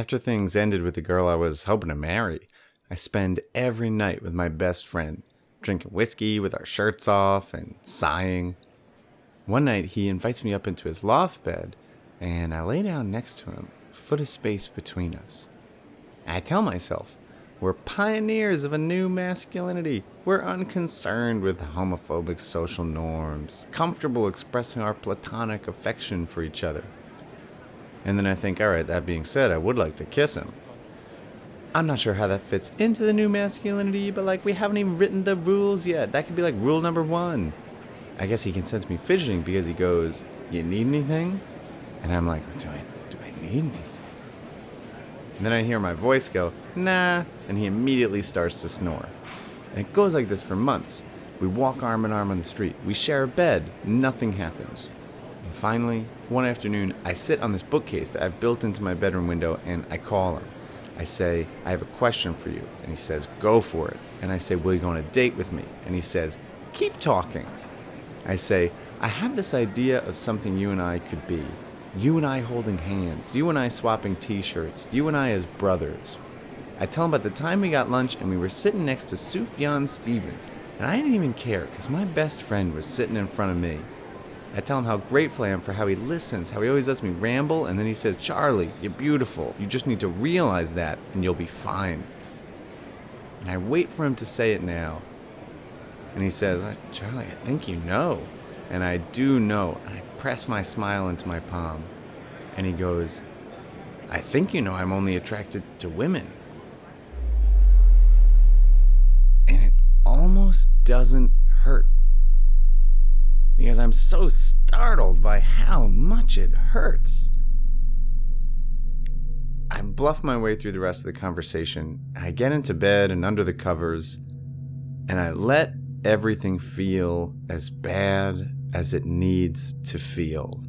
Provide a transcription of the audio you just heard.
After things ended with the girl I was hoping to marry, I spend every night with my best friend, drinking whiskey with our shirts off and sighing. One night he invites me up into his loft bed, and I lay down next to him, a foot of space between us. I tell myself, we're pioneers of a new masculinity. We're unconcerned with homophobic social norms, comfortable expressing our platonic affection for each other. And then I think, alright, that being said, I would like to kiss him. I'm not sure how that fits into the new masculinity, but we haven't even written the rules yet. That could be rule number 1. I guess he can sense me fidgeting because he goes, you need anything? And I'm like, do I need anything? And then I hear my voice go, nah, and he immediately starts to snore. And it goes like this for months. We walk arm in arm on the street. We share a bed. Nothing happens. And finally, one afternoon, I sit on this bookcase that I've built into my bedroom window, and I call him. I say, I have a question for you. And he says, go for it. And I say, will you go on a date with me? And he says, keep talking. I say, I have this idea of something you and I could be. You and I holding hands. You and I swapping t-shirts. You and I as brothers. I tell him about the time we got lunch and we were sitting next to Sufjan Stevens. And I didn't even care because my best friend was sitting in front of me. I tell him how grateful I am for how he listens, how he always lets me ramble, and then he says, Charlie, you're beautiful. You just need to realize that and you'll be fine. And I wait for him to say it now. And he says, Charlie, I think you know. And I do know. And I press my smile into my palm. And he goes, I think you know I'm only attracted to women. And it almost doesn't hurt. Because I'm so startled by how much it hurts. I bluff my way through the rest of the conversation. I get into bed and under the covers. And I let everything feel as bad as it needs to feel.